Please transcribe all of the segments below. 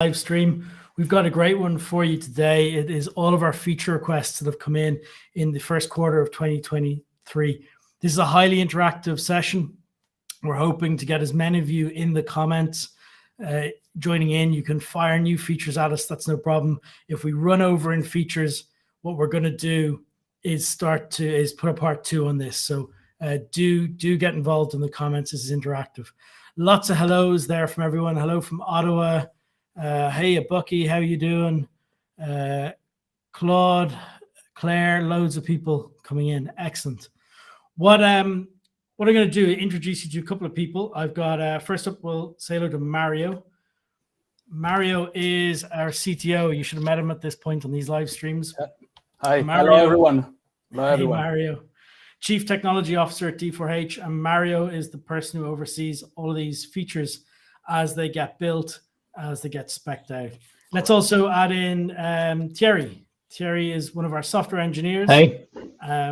live stream. We've got a great one for you today. It is all of our feature requests that have come in the first quarter of 2023. This is a highly interactive session. We're hoping to get as many of you in the comments joining in. You can fire new features at us. That's no problem. If we run over in features, what we're going to do is put a part 2 on this. So do get involved in the comments. This is interactive. Lots of hellos there from everyone. Hello from Ottawa. Hey, Bucky, how you doing? Claude, Claire, loads of people coming in. Excellent. What I'm going to do is introduce you to a couple of people. I've got, first up, we'll say hello to Mario. Mario is our CTO. You should have met him at this point on these live streams. Hi, Mario, hello everyone. Hello everyone. Hey, Mario. Chief Technology Officer at D4H, and Mario is the person who oversees all of these features as they get built, as they get spec'd out. Let's also add in Thierry. Thierry is one of our software engineers. Hey.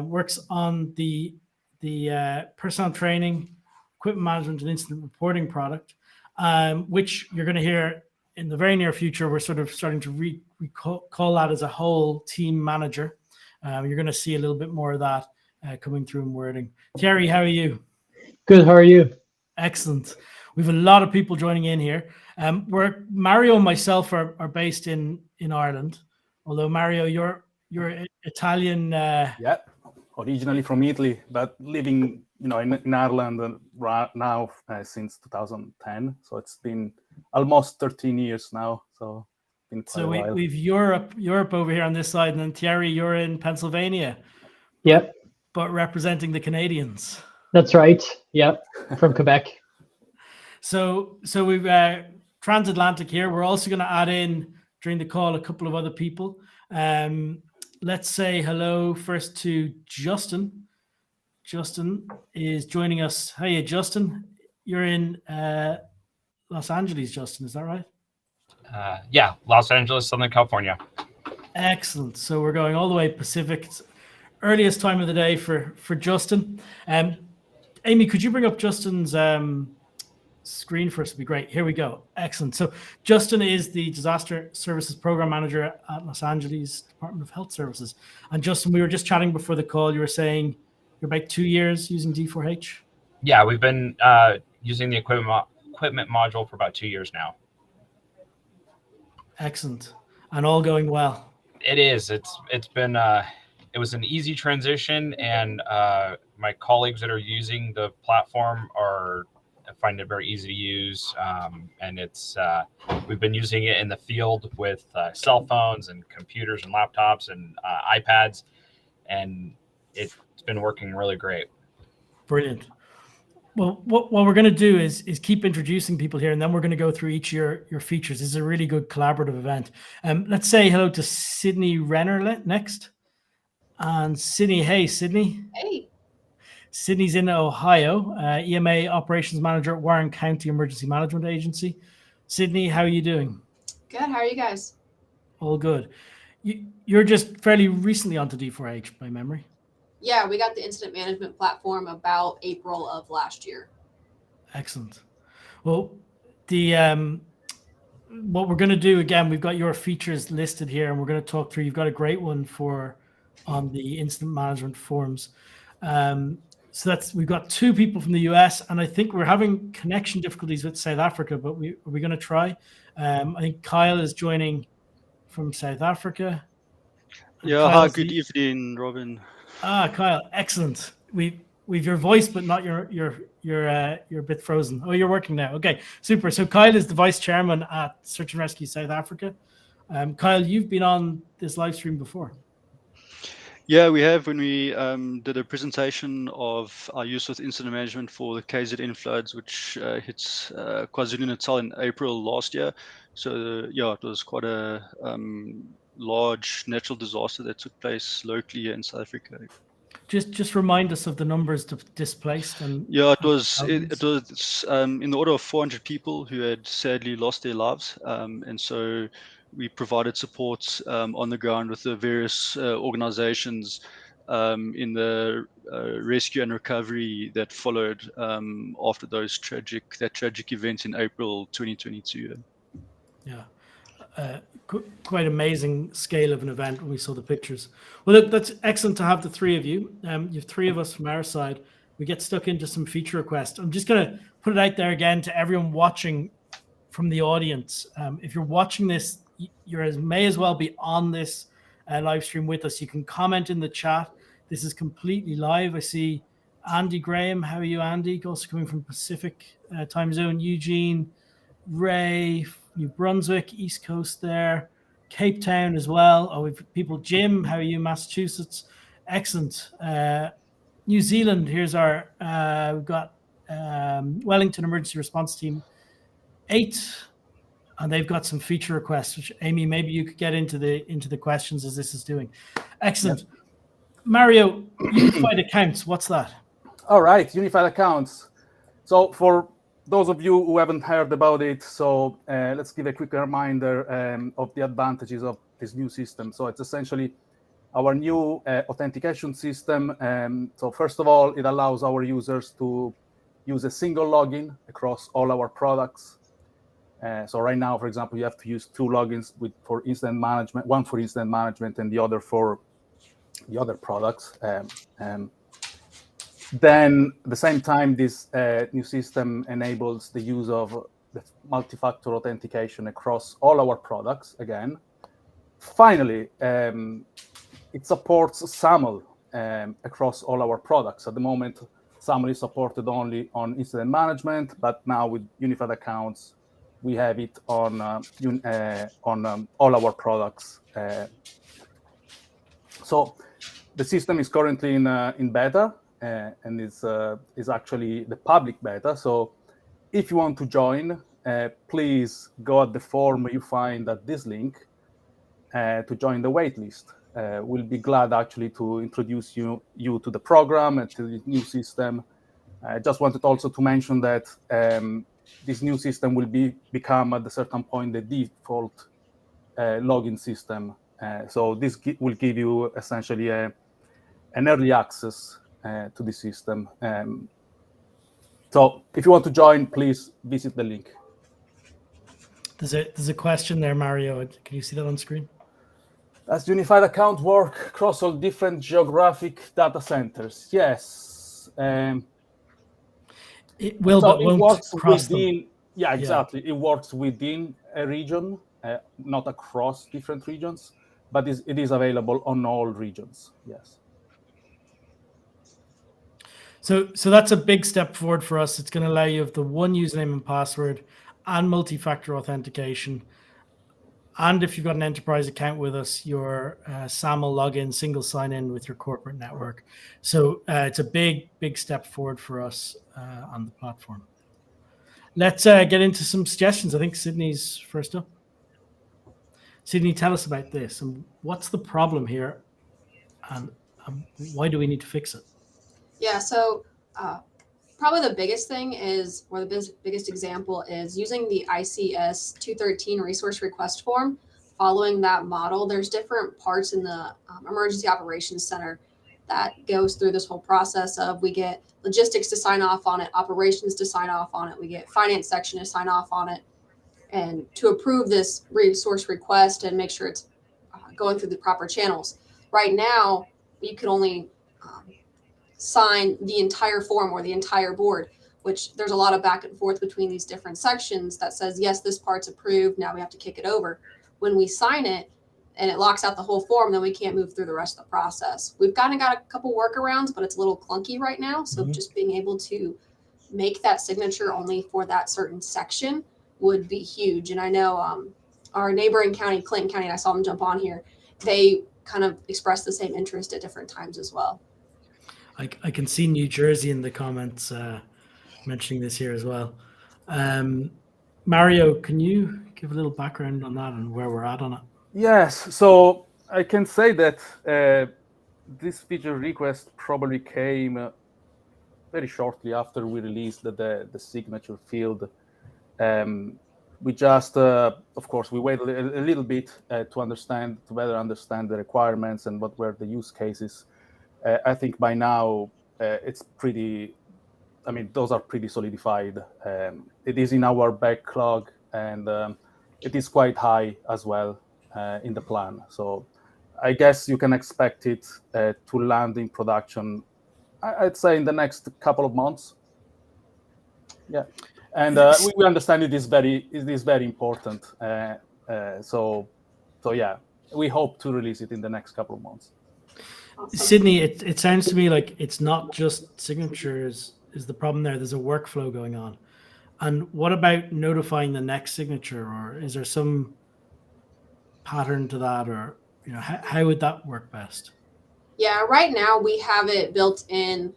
Works on the personnel training, equipment management, and incident reporting product, which you're going to hear in the very near future. We're sort of starting to call that as a whole team manager. You're going to see a little bit more of that coming through in wording. Thierry, how are you? Good. How are you? Excellent. We have a lot of people joining in here. Where Mario and myself are based in Ireland, although Mario, you're Italian. Yeah, originally from Italy, but living in Ireland right now since 2010. So it's been almost 13 years now. So it's been quite a while. We've Europe over here on this side, and then Thierry, you're in Pennsylvania. Yep. But representing the Canadians. That's right. Yep. From Quebec. So we've transatlantic here. We're also going to add in during the call a couple of other people. Let's say hello first to Justin. Justin is joining us. Hey, Justin, you're in Los Angeles, Justin, is that right? Yeah, Los Angeles, Southern California. Excellent. So we're going all the way Pacific. It's earliest time of the day for Justin. Amy, could you bring up Justin's screen first? Would be great. Here we go. Excellent. So Justin is the Disaster Services Program Manager at Los Angeles Department of Health Services. And Justin, we were just chatting before the call. You were saying you're about 2 years using D4H? Yeah, we've been using the equipment module for about 2 years now. Excellent. And all going well. It is. It's been it was an easy transition, and my colleagues that are using the platform find it very easy to use, and it's we've been using it in the field with cell phones and computers and laptops and iPads, and it's been working really great. Brilliant. Well, what we're going to do is keep introducing people here, and then we're going to go through each of your features. This is a really good collaborative event. Let's say hello to Sydney Renner next. And Sydney, hey, Sydney. Hey. Sydney's in Ohio, EMA Operations Manager at Warren County Emergency Management Agency. Sydney, how are you doing? Good. How are you guys? All good. You're just fairly recently onto D4H by memory. Yeah, we got the incident management platform about April of last year. Excellent. Well, what we're going to do, again, we've got your features listed here, and we're going to talk through. You've got a great one on the incident management forms. So we've got 2 people from the US, and I think we're having connection difficulties with South Africa, but we're going to try. I think Kyle is joining from South Africa. Yeah, hi, good evening, Robin. Kyle, excellent. We've your voice, but not you're a bit frozen. Oh, you're working now. Okay, super. So Kyle is the Vice Chairman at Search and Rescue South Africa. Kyle, you've been on this live stream before. Yeah, we have, when we did a presentation of our use of incident management for the KZN floods, which hits KwaZulu-Natal in April last year. So yeah, it was quite a large natural disaster that took place locally here in South Africa. Just remind us of the numbers displaced. And yeah, it was in the order of 400 people who had sadly lost their lives, and so we provided support on the ground with the various organizations in the rescue and recovery that followed after that tragic event in April 2022. Yeah, quite amazing scale of an event when we saw the pictures. Well, look, that's excellent to have the three of you. You have three of us from our side. We get stuck into some feature requests. I'm just going to put it out there again to everyone watching from the audience. If you're watching this, may as well be on this live stream with us. You can comment in the chat. This is completely live. I see Andy Graham. How are you, Andy? Also coming from Pacific time zone. Eugene, Ray, New Brunswick, East Coast there. Cape Town as well. Oh, we've people. Jim, how are you? Massachusetts. Excellent. New Zealand. Here's our. We've got Wellington Emergency Response Team 8, and they've got some feature requests. Which Amy, maybe you could get into the questions as this is doing. Excellent. Yep. Mario, Unified Accounts. What's that? All right, Unified Accounts. So for those of you who haven't heard about it, so let's give a quick reminder of the advantages of this new system. So it's essentially our new authentication system. So first of all, it allows our users to use a single login across all our products. So right now, for example, you have to use 2 logins for incident management, one for incident management and the other for the other products. Then at the same time, this new system enables the use of the multi-factor authentication across all our products again. Finally, it supports SAML across all our products. At the moment, SAML is supported only on incident management, but now with Unified Accounts, we have it on all our products. So the system is currently in beta. And is actually the public beta. So if you want to join, please go at the form you find at this link to join the waitlist. We'll be glad actually to introduce you to the program and to the new system. I just wanted also to mention that this new system will become at a certain point the default login system. So this will give you essentially an early access to the system. So if you want to join, please visit the link. There's a question there, Mario. Can you see that on screen? Does Unified Account work across all different geographic data centers? Yes. It will, so but it won't works cross within. them. Yeah, exactly. Yeah. It works within a region, not across different regions, but it is available on all regions. Yes. So that's a big step forward for us. It's going to allow you the one username and password and multi-factor authentication. And if you've got an enterprise account with us, your SAML login, single sign-in with your corporate network. So it's a big step forward for us on the platform. Let's get into some suggestions. I think Sydney's first up. Sydney, tell us about this. And what's the problem here? And why do we need to fix it? Yeah, so probably the biggest thing is, or the biggest example is using the ICS 213 resource request form. Following that model, there's different parts in the Emergency Operations Center that goes through this whole process of we get logistics to sign off on it, operations to sign off on it, we get finance section to sign off on it, and to approve this resource request and make sure it's going through the proper channels. Right now, you can only sign the entire form or the entire board, which there's a lot of back and forth between these different sections that says, yes, this part's approved. Now we have to kick it over. When we sign it and it locks out the whole form, then we can't move through the rest of the process. We've kind of got a couple workarounds, but it's a little clunky right now. So just being able to make that signature only for that certain section would be huge. And I know our neighboring county, Clinton County, and I saw them jump on here, they kind of expressed the same interest at different times as well. I can see New Jersey in the comments mentioning this here as well. Mario, can you give a little background on that and where we're at on it? Yes, so I can say that this feature request probably came very shortly after we released the signature field. We just, of course, we waited a little bit to better understand the requirements and what were the use cases. I think by now it's pretty, those are pretty solidified. It is in our backlog, and it is quite high as well in the plan. So I guess you can expect it to land in production, I'd say in the next couple of months. Yeah, and we understand it is very important. So yeah, we hope to release it in the next couple of months. Awesome. Sydney, it sounds to me like it's not just signatures is the problem there. There's a workflow going on. And what about notifying the next signature, or is there some pattern to that, or how would that work best? Yeah, right now we have it built in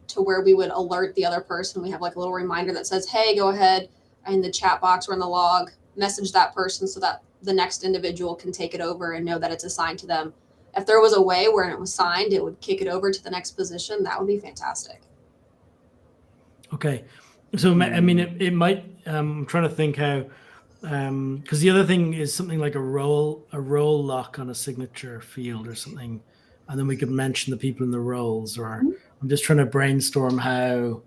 to where we would alert the other person. We have like a little reminder that says, hey, go ahead in the chat box or in the log, message that person so that the next individual can take it over and know that it's assigned to them. If there was a way where it was signed, it would kick it over to the next position. That would be fantastic. Okay. So, I mean, it might, I'm trying to think how, because the other thing is something like a role lock on a signature field or something. And then we could mention the people in the roles, or I'm just trying to brainstorm how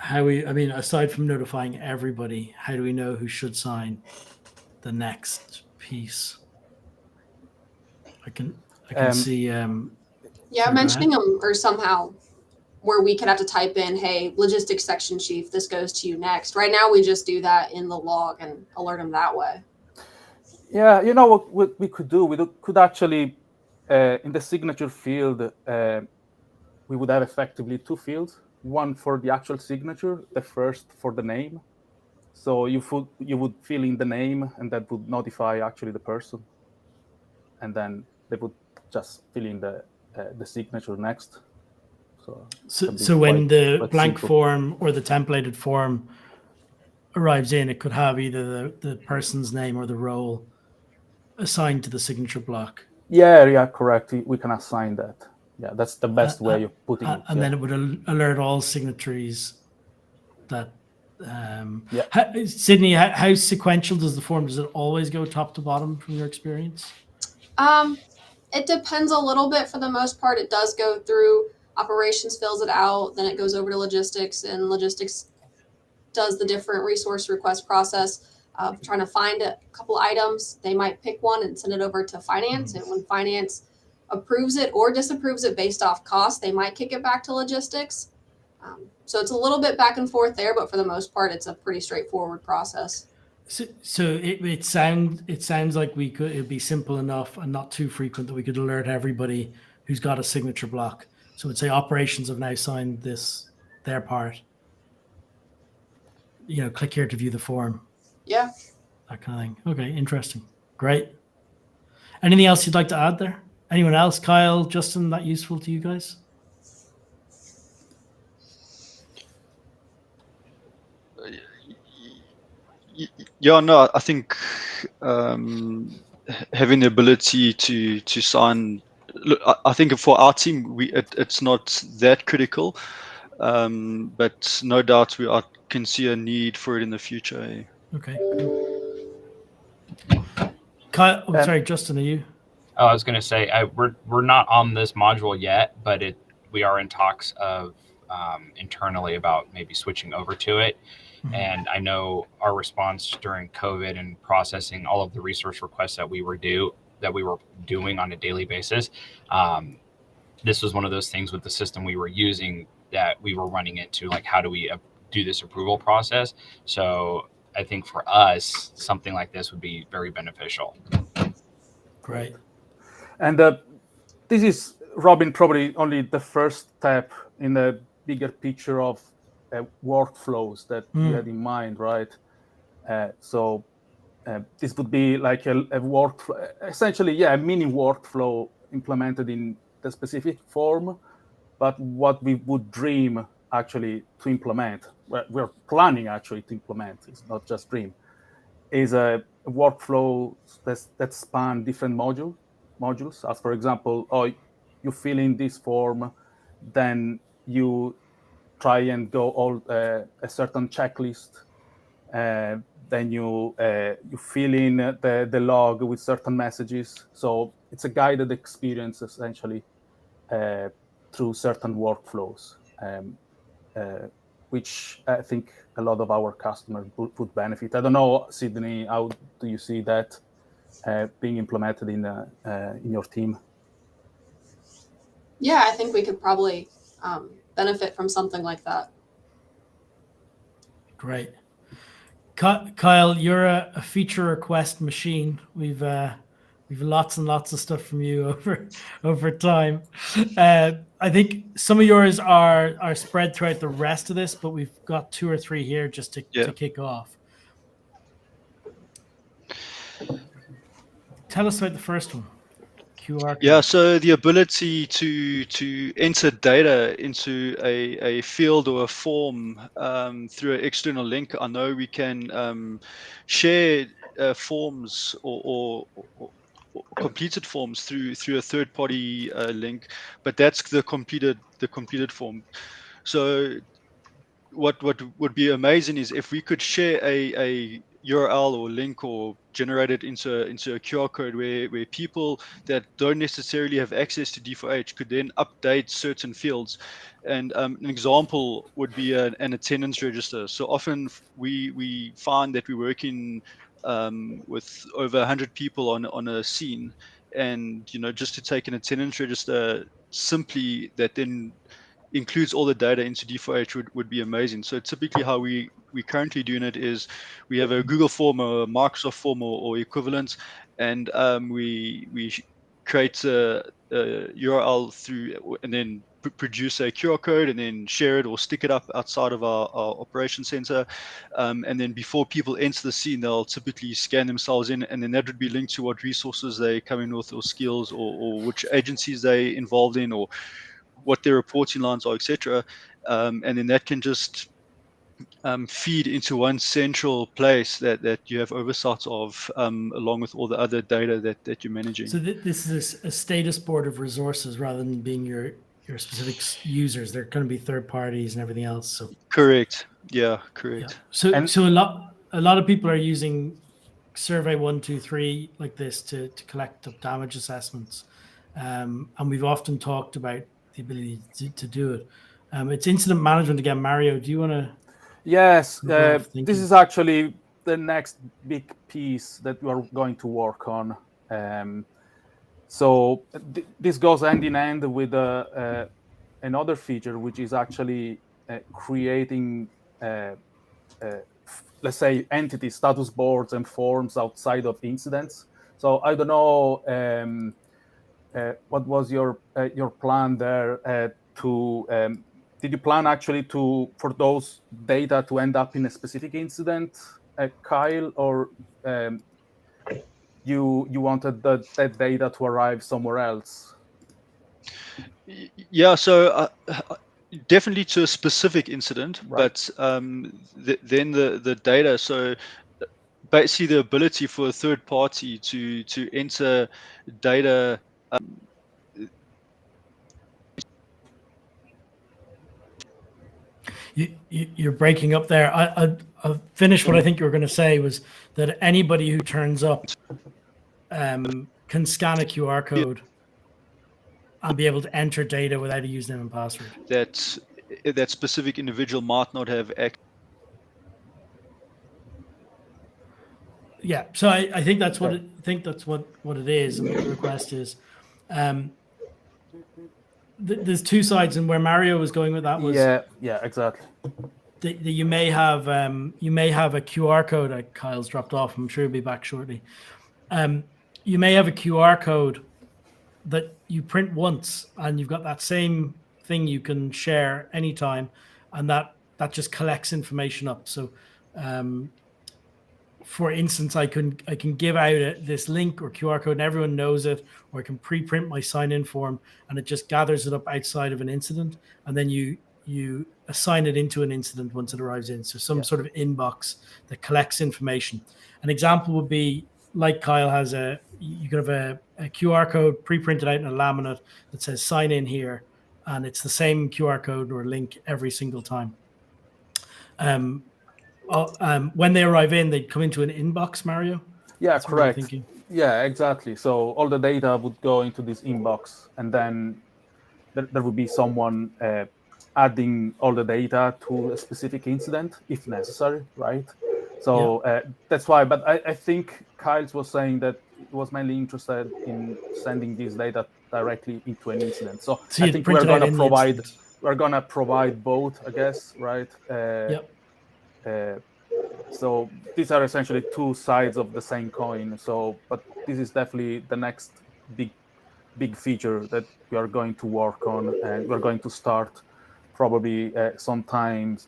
I mean, aside from notifying everybody, how do we know who should sign the next piece? I can see. Yeah, sorry, mentioning them or somehow where we could have to type in, hey, logistics section chief, this goes to you next. Right now, we just do that in the log and alert them that way. Yeah, you know what we could do? We could actually, in the signature field, we would have effectively two fields. One for the actual signature, the first for the name. So you would fill in the name, and that would notify actually the person, and then they would just fill in the signature next. So when the blank simple form or the templated form arrives in, it could have either the person's name or the role assigned to the signature block. Yeah, correct. We can assign that. Yeah, that's the best way of putting it. And then it would alert all signatories that. Sydney, how sequential does the form? Does it always go top to bottom from your experience? It depends a little bit. For the most part, it does go through. Operations fills it out, then it goes over to logistics, and logistics does the different resource request process of trying to find a couple items. They might pick one and send it over to finance, and when finance approves it or disapproves it based off cost, they might kick it back to logistics. So it's a little bit back and forth there, but for the most part, it's a pretty straightforward process. So it sounds like it'd be simple enough and not too frequent that we could alert everybody who's got a signature block. So it'd say operations have now signed their part. Click here to view the form. Yeah. That kind of thing. Okay, interesting. Great. Anything else you'd like to add there? Anyone else? Kyle, Justin, that useful to you guys? Yeah, no, I think having the ability to sign. Look, I think for our team, it's not that critical, but no doubt we can see a need for it in the future. Okay. Kyle, sorry, Justin, are you? Oh, I was going to say we're not on this module yet, but we are in talks of internally about maybe switching over to it. Mm-hmm. And I know our response during COVID and processing all of the resource requests that we were doing on a daily basis. This was one of those things with the system we were using that we were running into, like, how do we do this approval process? So I think for us, something like this would be very beneficial. Great. And this is, Robin, probably only the first step in the bigger picture of workflows that we had in mind, right? So this would be like a workflow, essentially, a mini workflow implemented in the specific form. But what we would dream actually to implement, we're planning actually to implement, it's not just dream, is a workflow that span different modules. As for example, you fill in this form, then you try and go all a certain checklist. Then you fill in the log with certain messages. So it's a guided experience essentially through certain workflows. which I think a lot of our customers would benefit. I don't know, Sydney, how do you see that being implemented in your team? Yeah, I think we could probably benefit from something like that. Great. Kyle, you're a feature request machine. We've lots and lots of stuff from you over time. I think some of yours are spread throughout the rest of this, but we've got 2 or 3 here just to kick off. Tell us about the first one. QR code. Yeah, so the ability to enter data into a field or a form through an external link. I know we can share forms or completed forms through a third-party link, but that's the completed form. So what would be amazing is if we could share a URL or link or generate it into a QR code where people that don't necessarily have access to D4H could then update certain fields. And an example would be an attendance register. So often we find that we're working with over 100 people on a scene, and just to take an attendance register simply that then includes all the data into D4H would be amazing. So typically how we currently doing it is we have a Google form or a Microsoft form or equivalent, and we create a URL through and then produce a QR code and then share it or stick it up outside of our operation center. And then before people enter the scene, they'll typically scan themselves in, and then that would be linked to what resources they come in with or skills or which agencies they involved in or what their reporting lines are, etc. And then that can just feed into one central place that you have oversight of, along with all the other data that you're managing. So this is a status board of resources rather than being your specific users. They're going to be third parties and everything else. So correct. Yeah, correct. Yeah. So a lot of people are using Survey 123 like this to collect up damage assessments, and we've often talked about the ability to do it. It's incident management again. Mario, do you want to? Yes, this is actually the next big piece that we are going to work on. So this goes hand in hand with another feature, which is actually creating, let's say, entity status boards and forms outside of incidents. So I don't know what was your plan there did you plan actually for those data to end up in a specific incident, Kyle, or you wanted that data to arrive somewhere else? Yeah, so definitely to a specific incident, right. But then the data. So basically, the ability for a third party to enter data. You're breaking up there. I'll finish what I think you were going to say was that anybody who turns up can scan a QR code and be able to enter data without a username and password. That specific individual might not have access. Yeah, so I think that's what what it is, and what the request is. There's 2 sides, and where Mario was going with that was yeah, exactly. You may have a QR code. Kyle's dropped off. I'm sure he'll be back shortly. You may have a QR code that you print once, and you've got that same thing you can share anytime, and that just collects information up. So, for instance, I can give out this link or QR code and everyone knows it, or I can pre-print my sign-in form and it just gathers it up outside of an incident, and then you assign it into an incident once it arrives in. So some sort of inbox that collects information. An example would be like Kyle has you could have a QR code pre-printed out in a laminate that says sign in here, and it's the same QR code or link every single time. When they arrive in, they come into an inbox, Mario? Yeah, that's correct. Yeah, exactly. So all the data would go into this inbox, and then there would be someone adding all the data to a specific incident if necessary, right? So that's why. But I think Kyle was saying that it was mainly interested in sending this data directly into an incident. So I you'd think print we're it out going in to the provide incident. we're going to provide both, I guess, right? So these are essentially two sides of the same coin. So, but this is definitely the next big feature that we are going to work on, and we're going to start probably sometimes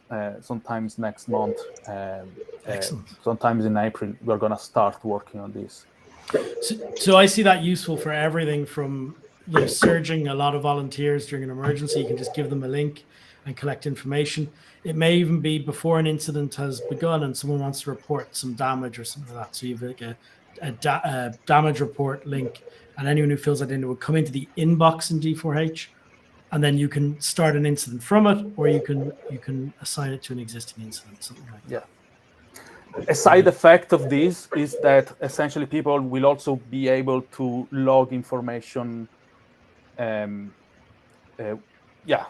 next month. Excellent. Sometimes in April, we're going to start working on this. So I see that useful for everything from surging a lot of volunteers during an emergency. You can just give them a link and collect information. It may even be before an incident has begun and someone wants to report some damage or something like that. So you have like a damage report link, and anyone who fills that in, it will come into the inbox in D4H, and then you can start an incident from it, or you can assign it to an existing incident, something like that. A side effect of this is that essentially people will also be able to log information.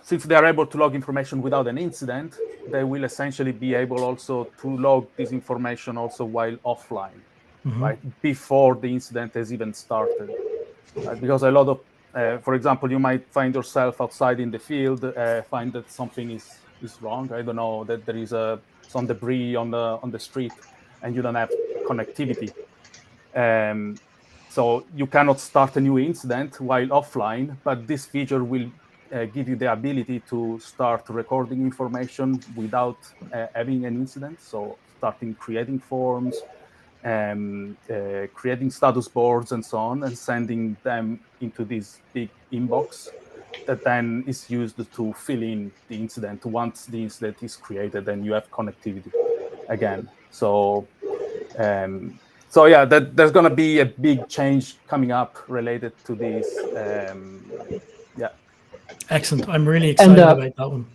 Since they are able to log information without an incident, they will essentially be able also to log this information also while offline, right? Before the incident has even started, right? Because a lot of, for example, you might find yourself outside in the field, find that something is wrong. I don't know, that there is some debris on the street, and you don't have connectivity. So you cannot start a new incident while offline, but this feature will give you the ability to start recording information without having an incident. So starting creating forms, creating status boards and so on, and sending them into this big inbox that then is used to fill in the incident. Once the incident is created, then you have connectivity again. So there's going to be a big change coming up related to this. Excellent. I'm really excited about that one.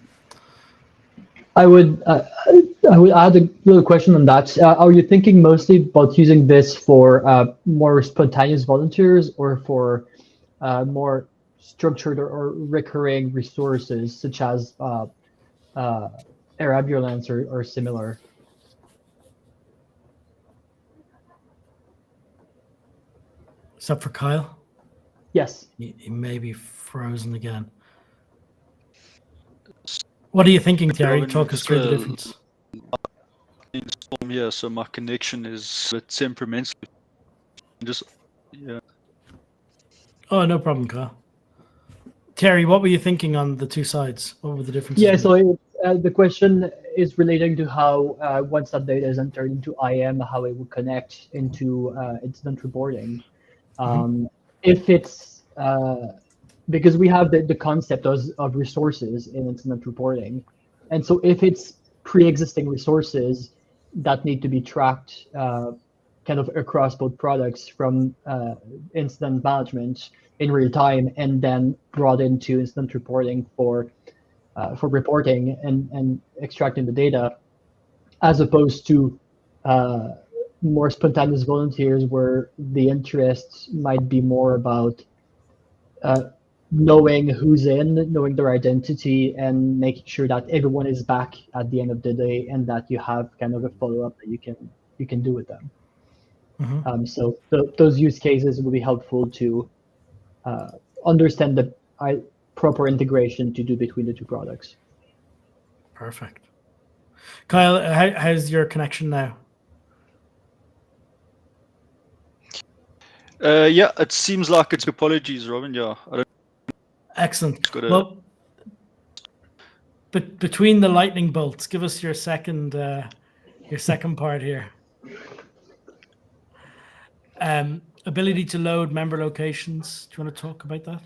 I would add a little question on that. Are you thinking mostly about using this for more spontaneous volunteers, or for more structured or recurring resources such as air ambulance or similar? Is that for Kyle? Yes. He may be frozen again. What are you thinking, Thierry? Robin, Talk us through the difference. Yeah, so my connection is a bit temperamental. Oh, no problem, Kyle. Thierry, what were you thinking on the two sides? What were the differences? Yeah, so the question is relating to how once that data is entered into IM, how it will connect into incident reporting. If it's because we have the concept of resources in incident reporting, and so if it's pre-existing resources that need to be tracked kind of across both products from incident management in real time, and then brought into incident reporting for reporting and extracting the data, as opposed to more spontaneous volunteers where the interests might be more about knowing who's in, knowing their identity, and making sure that everyone is back at the end of the day, and that you have kind of a follow-up that you can do with them. So those use cases will be helpful to understand the proper integration to do between the two products. Perfect. Kyle, how's your connection now? Yeah, it seems like it's apologies, Robin. Yeah. Excellent. Well, but between the lightning bolts, give us your second part here. Ability to load member locations. Do you want to talk about that?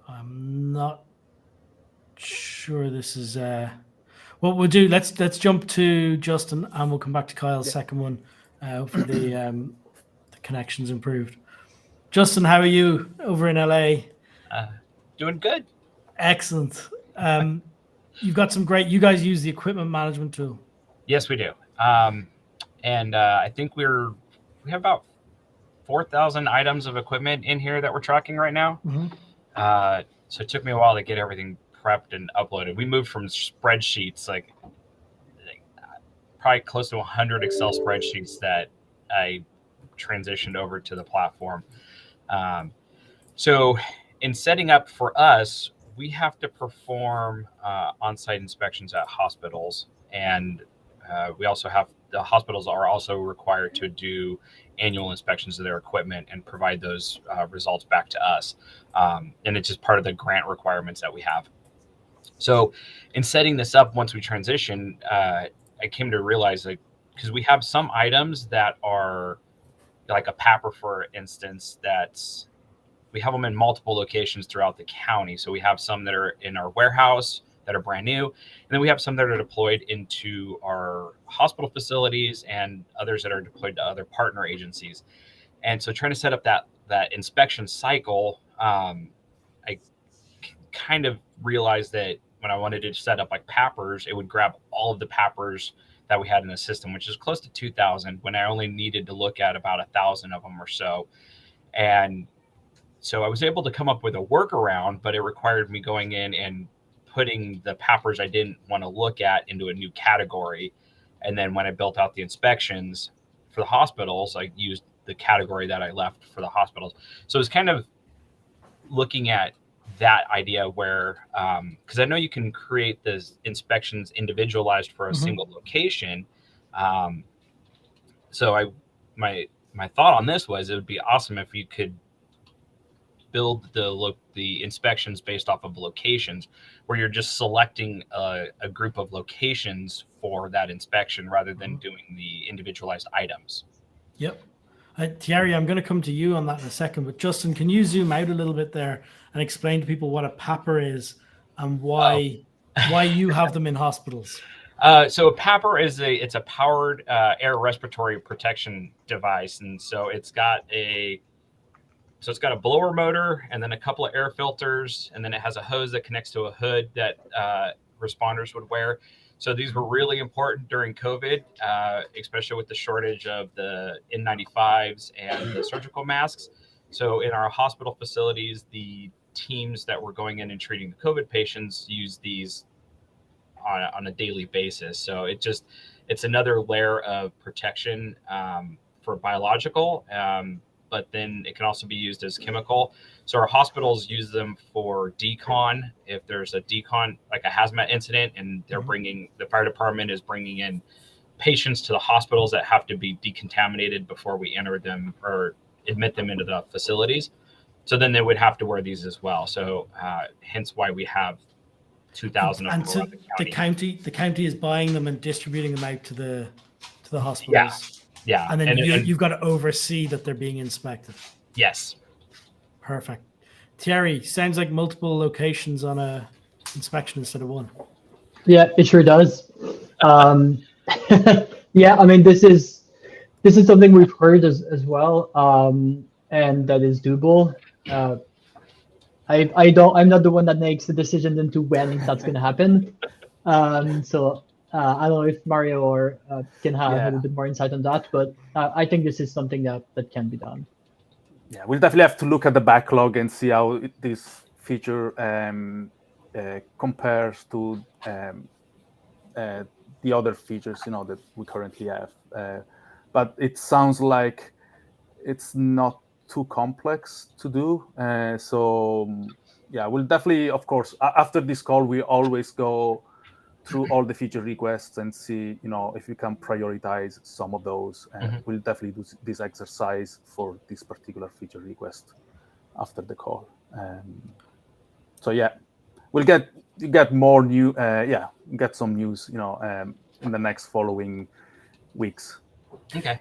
I'm not sure this is what we'll do. Let's jump to Justin, and we'll come back to Kyle's second one for the connections improved. Justin, how are you over in LA? Doing good. Excellent. You've got some great. You guys use the equipment management tool. Yes, we do. and I think we have about 4,000 items of equipment in here that we're tracking right now. So it took me a while to get everything prepped and uploaded. We moved from spreadsheets, like probably close to 100 Excel spreadsheets that I transitioned over to the platform. So in setting up for us, we have to perform on-site inspections at hospitals, and we also have the hospitals are also required to do annual inspections of their equipment and provide those results back to us. And it's just part of the grant requirements that we have. So in setting this up, once we transition, I came to realize, like, because we have some items that are like a PAPR, for instance, that's we have them in multiple locations throughout the county. So we have some that are in our warehouse that are brand new, and then we have some that are deployed into our hospital facilities and others that are deployed to other partner agencies. And so trying to set up that inspection cycle, I kind of realized that when I wanted to set up like PAPRs, it would grab all of the PAPRs that we had in the system, which is close to 2,000, when I only needed to look at about 1,000 of them or so. And so I was able to come up with a workaround, but it required me going in and putting the PAPRs I didn't want to look at into a new category. And then when I built out the inspections for the hospitals, I used the category that I left for the hospitals. So it's kind of looking at that idea where, because I know you can create the inspections individualized for a single location. So my thought on this was, it would be awesome if you could build the inspections based off of locations, where you're just selecting a group of locations for that inspection rather than doing the individualized items. Yep. Thierry, I'm going to come to you on that in a second, but Justin, can you zoom out a little bit there and explain to people what a PAPR is and why you have them in hospitals? So a PAPR it's a powered air respiratory protection device, and so it's got a blower motor and then a couple of air filters, and then it has a hose that connects to a hood that responders would wear. So these were really important during COVID, especially with the shortage of the N95s and the surgical masks. So in our hospital facilities, the teams that were going in and treating the COVID patients use these on a daily basis. So it's another layer of protection for biological, but then it can also be used as chemical. So our hospitals use them for decon. If there's a decon, like a hazmat incident, and the fire department is bringing in patients to the hospitals that have to be decontaminated before we enter them or admit them into the facilities. So then they would have to wear these as well. So hence why we have 2,000 of them. And so the county is buying them and distributing them out to the hospitals. Yeah. And then you've got to oversee that they're being inspected. Yes. Perfect. Thierry, sounds like multiple locations on a inspection instead of one. Yeah, it sure does. Yeah, I mean, this is something we've heard as well, and that is doable. I'm not the one that makes the decision into when that's going to happen. So I don't know if Mario or can have a little bit more insight on that, but I think this is something that can be done. Yeah, we'll definitely have to look at the backlog and see how this feature compares to the other features, that we currently have. But it sounds like it's not too complex to do. So yeah, we'll definitely, of course, after this call, we always go through all the feature requests and see, if we can prioritize some of those. We'll definitely do this exercise for this particular feature request after the call. So yeah, we'll get more new, get some news, in the next following weeks. Okay.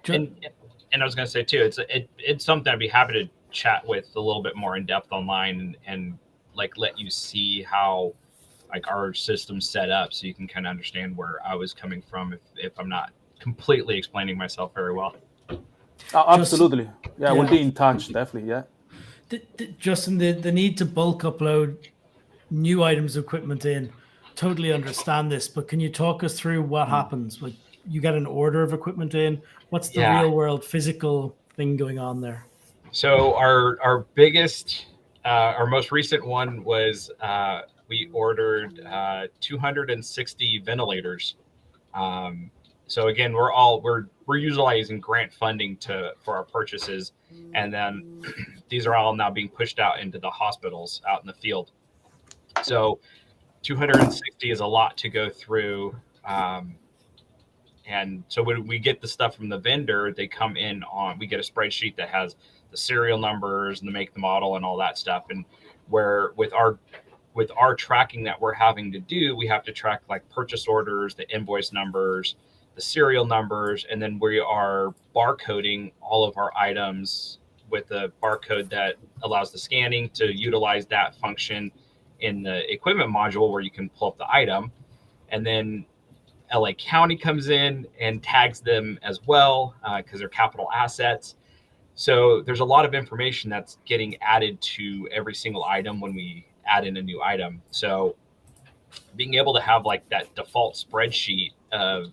And I was going to say too, it's something I'd be happy to chat with a little bit more in depth online and like let you see how like our system's set up, so you can kind of understand where I was coming from if I'm not completely explaining myself very well. Absolutely. Yeah, we'll be in touch, definitely. Yeah. Justin, the need to bulk upload new items of equipment in, totally understand this, but can you talk us through what happens? Like, you get an order of equipment in? What's the Yeah. real world physical thing going on there? So our biggest, our most recent one was we ordered 260 ventilators. So again, we're utilizing grant funding for our purchases, and then these are all now being pushed out into the hospitals out in the field. So 260 is a lot to go through. And so when we get the stuff from the vendor, they come in we get a spreadsheet that has the serial numbers and the make, the model, and all that stuff. And where with our tracking that we're having to do, we have to track like purchase orders, the invoice numbers, the serial numbers, and then we are barcoding all of our items with a barcode that allows the scanning to utilize that function in the equipment module where you can pull up the item. And then LA County comes in and tags them as well because they're capital assets. So there's a lot of information that's getting added to every single item when we add in a new item. So being able to have like that default spreadsheet of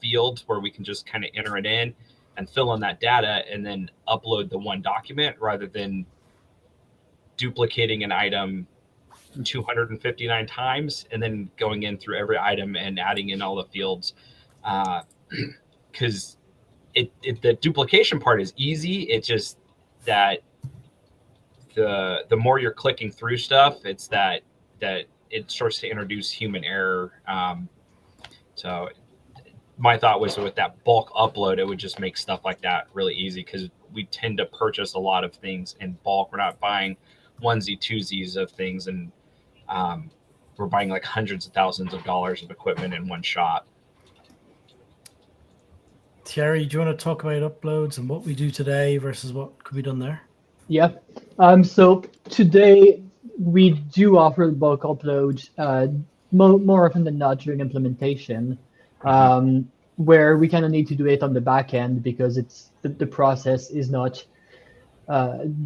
fields where we can just kind of enter it in and fill in that data and then upload the one document rather than duplicating an item 259 times and then going in through every item and adding in all the fields, because the duplication part is easy. It's just that the more you're clicking through stuff, it's that it starts to introduce human error. So my thought was with that bulk upload, it would just make stuff like that really easy because we tend to purchase a lot of things in bulk. We're not buying onesie twosies of things, and we're buying like hundreds of thousands of dollars of equipment in one shot. Thierry, do you want to talk about uploads and what we do today versus what could be done there? Yeah. So today we do offer bulk upload more often than not during implementation, where we kind of need to do it on the back end because it's the process is not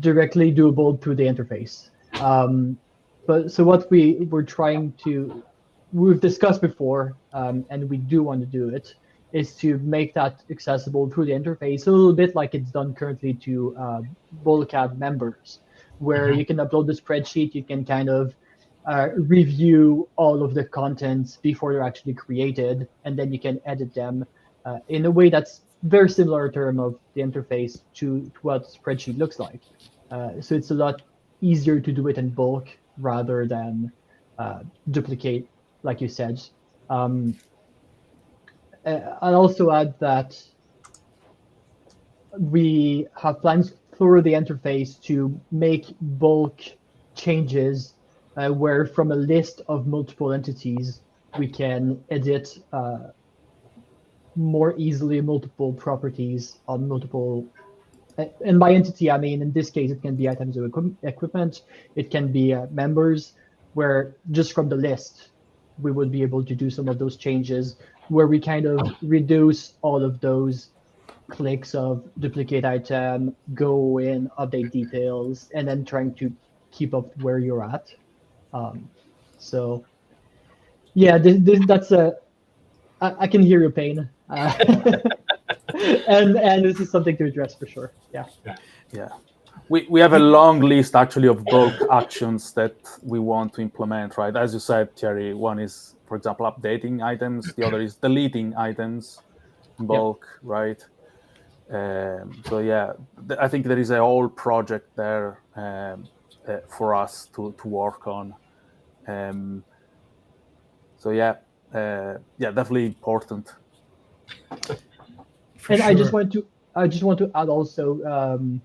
directly doable through the interface. But so what we've discussed before, and we do want to do it, is to make that accessible through the interface, a little bit like it's done currently to BullCAD members, where you can upload the spreadsheet, you can kind of review all of the contents before they're actually created, and then you can edit them in a way that's very similar in terms of the interface to what spreadsheet looks like. So it's a lot easier to do it in bulk rather than duplicate, like you said. I'll also add that we have plans through the interface to make bulk changes where from a list of multiple entities, we can edit more easily multiple properties on multiple. And by entity, I mean, in this case, it can be items of equipment, it can be members, where just from the list, we would be able to do some of those changes where we kind of reduce all of those clicks of duplicate item, go in, update details, and then trying to keep up where you're at. So yeah, that's I can hear your pain. And this is something to address for sure. Yeah. We have a long list actually of bulk actions that we want to implement, right? As you said, Thierry, one is, for example, updating items. The other is deleting items in bulk, right? So yeah, I think there is a whole project there for us to work on. So yeah, definitely important. And sure. I just want to add also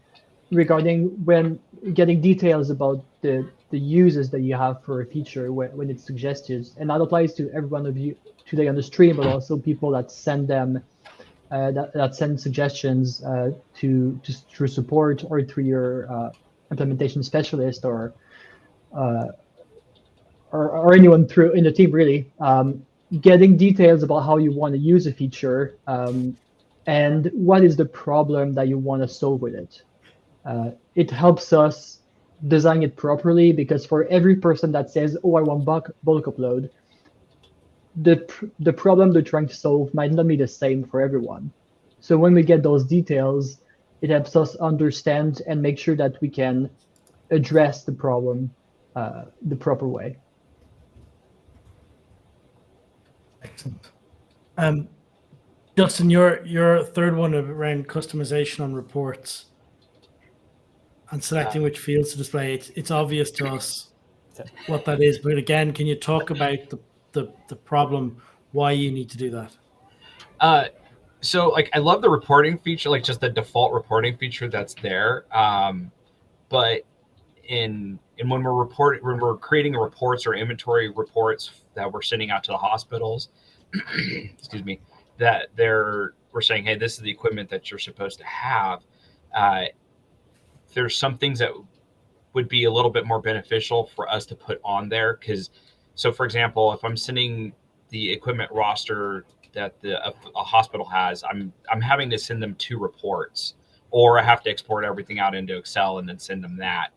regarding when getting details about the uses that you have for a feature when it's suggested, and that applies to every one of you today on the stream, but also people that send them that send suggestions to through support or through your implementation specialist or anyone through in the team really. Getting details about how you want to use a feature and what is the problem that you want to solve with it. It helps us design it properly, because for every person that says, oh, I want bulk upload, the problem they're trying to solve might not be the same for everyone. So when we get those details, it helps us understand and make sure that we can address the problem the proper way. Excellent. Justin, your third one around customization on reports and selecting which fields to display. It's obvious to us what that is, but again, can you talk about the problem, why you need to do that? So like I love the reporting feature, like just the default reporting feature that's there. But in when we're creating reports or inventory reports that we're sending out to the hospitals, excuse me, that we're saying, hey, this is the equipment that you're supposed to have. There's some things that would be a little bit more beneficial for us to put on there, because so for example, if I'm sending the equipment roster that a hospital has, I'm having to send them 2 reports, or I have to export everything out into Excel and then send them that,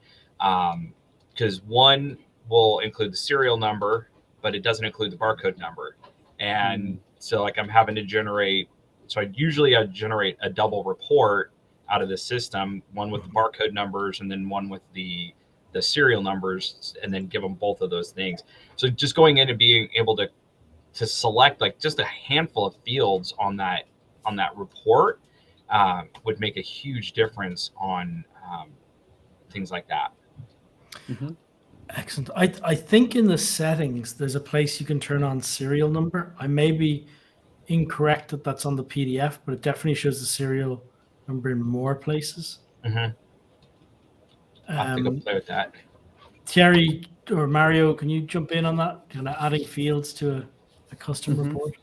because one will include the serial number, but it doesn't include the barcode number. And so like I'm having to generate, so I generate a double report out of the system, one with the barcode numbers and then one with the serial numbers, and then give them both of those things. So just going in and being able to select like just a handful of fields on that report would make a huge difference on things like that. Mm-hmm. Excellent. I think in the settings, there's a place you can turn on serial number. I may be incorrect that that's on the PDF, but it definitely shows the serial number in more places. Mm-hmm. I have to go play with that. Thierry or Mario, can you jump in on that? Kind of adding fields to a custom report?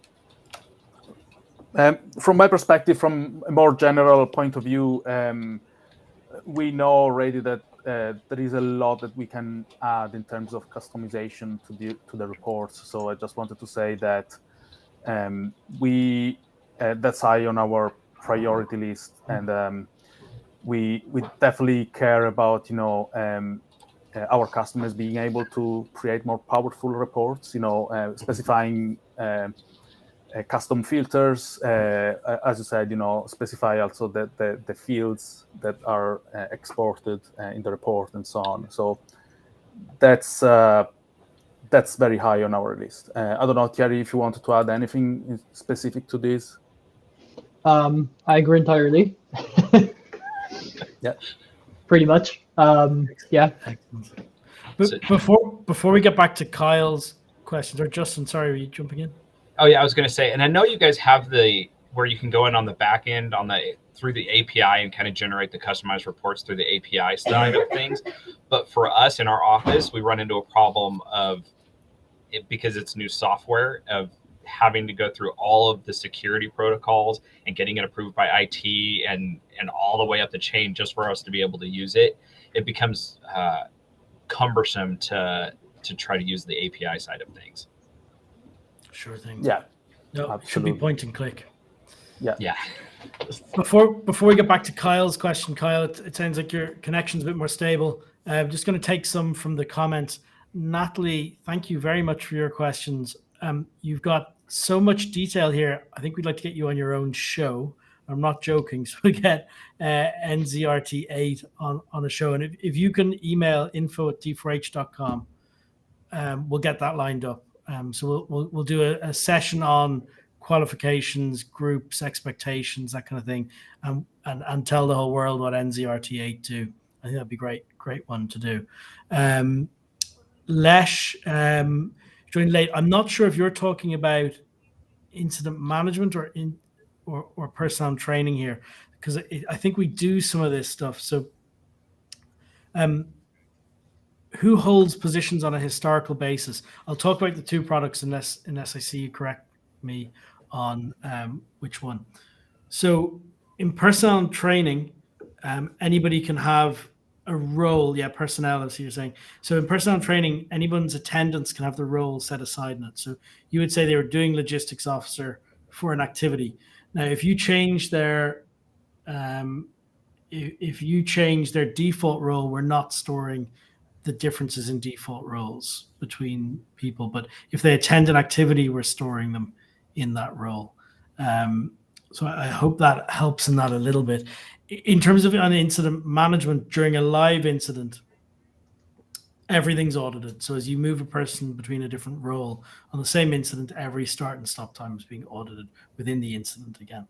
From my perspective, from a more general point of view, we know already that there is a lot that we can add in terms of customization to the reports. So I just wanted to say that that's high on our priority list, and we definitely care about our customers being able to create more powerful reports. Specifying custom filters, as you said, specify also the fields that are exported in the report and so on. So that's very high on our list. I don't know, Thierry, if you wanted to add anything specific to this. I agree entirely. Yeah. Pretty much. Yeah. But before we get back to Kyle's questions, or Justin, sorry, are you jumping in? Oh yeah, I was going to say, and I know you guys have where you can go in on the back end through the API and kind of generate the customized reports through the API side of things. But for us in our office, we run into a problem of it, because it's new software, of having to go through all of the security protocols and getting it approved by IT and all the way up the chain just for us to be able to use it. It becomes cumbersome to try to use the API side of things. Sure thing. Yeah. No, it should be point and click. Yeah. Before we get back to Kyle's question, Kyle, it sounds like your connection's a bit more stable. I'm just going to take some from the comments. Natalie, thank you very much for your questions. You've got so much detail here. I think we'd like to get you on your own show. I'm not joking. So we get NZRT8 on a show. And if you can email info@d4h.com, we'll get that lined up. So we'll do a session on qualifications, groups, expectations, that kind of thing, and tell the whole world what NZRT8 do. I think that'd be great one to do. Lesh joined late. I'm not sure if you're talking about incident management or personnel training here, because I think we do some of this stuff. So, who holds positions on a historical basis? I'll talk about the 2 products unless I see you correct me on which one. So in personnel training, anybody can have a role. Yeah, personnel, as you're saying. So in personnel training, anyone's attendance can have the role set aside in it. So you would say they were doing logistics officer for an activity. Now, if you change their default role, we're not storing the differences in default roles between people. But if they attend an activity, we're storing them in that role. So I hope that helps in that a little bit. In terms of an incident management during a live incident, everything's audited. So as you move a person between a different role on the same incident, every start and stop time is being audited within the incident again.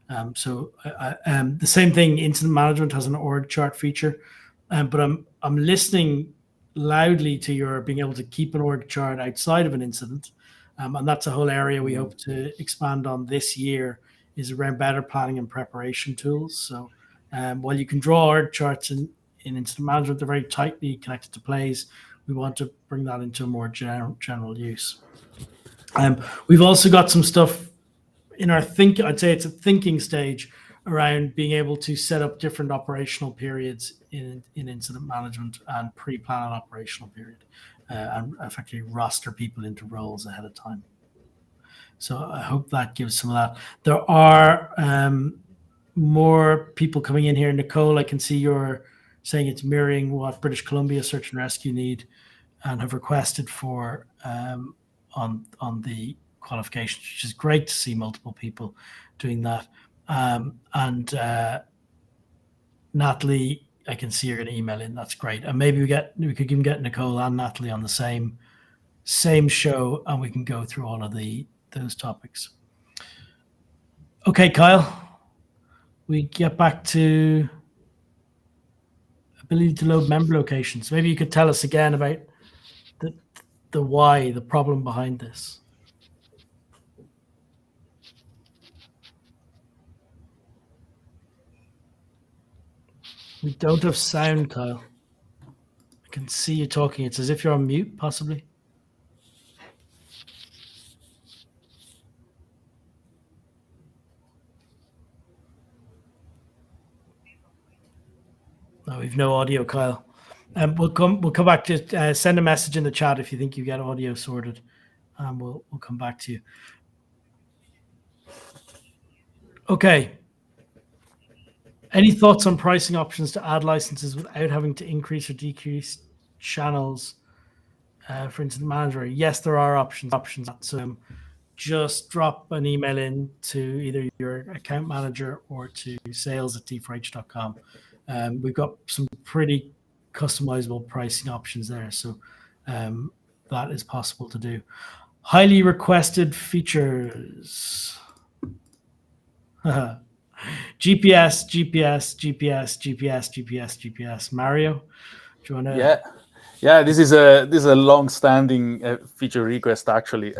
The same thing, incident management has an org chart feature, but I'm listening loudly to your being able to keep an org chart outside of an incident. And that's a whole area we hope to expand on this year, is around better planning and preparation tools. So while you can draw org charts in incident management, they're very tightly connected to plays. We want to bring that into a more general use. We've also got some stuff in our I'd say it's a thinking stage around being able to set up different operational periods in incident management and pre-plan an operational period and effectively roster people into roles ahead of time. So I hope that gives some of that. There are more people coming in here. Nicole, I can see you're saying it's mirroring what British Columbia Search and Rescue need and have requested for on the qualifications, which is great to see multiple people doing that. Natalie, I can see you're going to email in. That's great. And maybe we could even get Nicole and Natalie on the same show, and we can go through all of those topics. Okay, Kyle, we get back to ability to load member locations. Maybe you could tell us again about the why, the problem behind this. We don't have sound, Kyle. I can see you talking. It's as if you're on mute, possibly. No, we've no audio, Kyle. We'll come back to send a message in the chat if you think you get audio sorted. We'll come back to you. Okay. Any thoughts on pricing options to add licenses without having to increase or decrease channels for incident manager? Yes, there are options. So just drop an email in to either your account manager or to sales@d4h.com. We've got some pretty customizable pricing options there. So that is possible to do. Highly requested features. GPS. Mario, do you want to? Yeah. This is a long-standing feature request. Actually,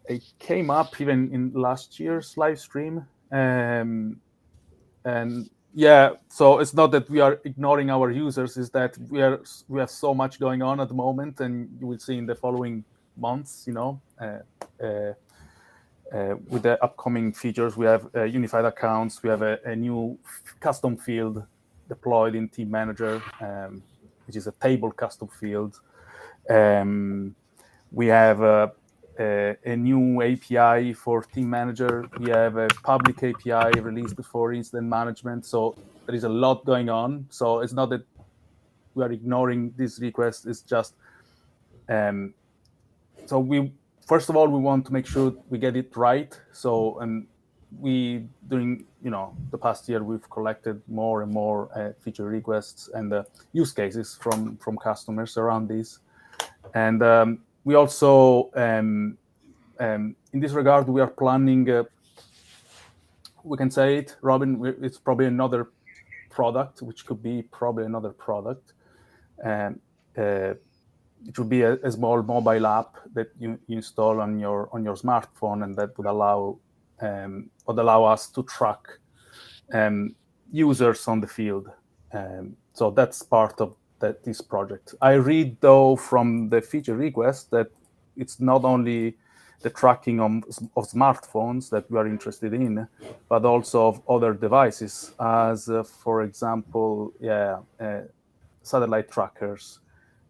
it came up even in last year's live stream, and yeah. So it's not that we are ignoring our users; is that we have so much going on at the moment, and you will see in the following months. With the upcoming features, we have unified accounts. We have a new custom field deployed in Team Manager, which is a table custom field. We have a new API for Team Manager. We have a public API released for incident management. So there is a lot going on. So it's not that we are ignoring this request. It's just first of all, we want to make sure we get it right. So, and during the past year, we've collected more and more feature requests and use cases from customers around this. And we also, in this regard, we are planning. We can say it, Robin. It's probably another product, which could be probably another product. It would be a small mobile app that you install on your smartphone, and that would allow us to track users on the field. So that's part of this project. I read though from the feature request that it's not only the tracking of smartphones that we are interested in, but also of other devices, as for example, satellite trackers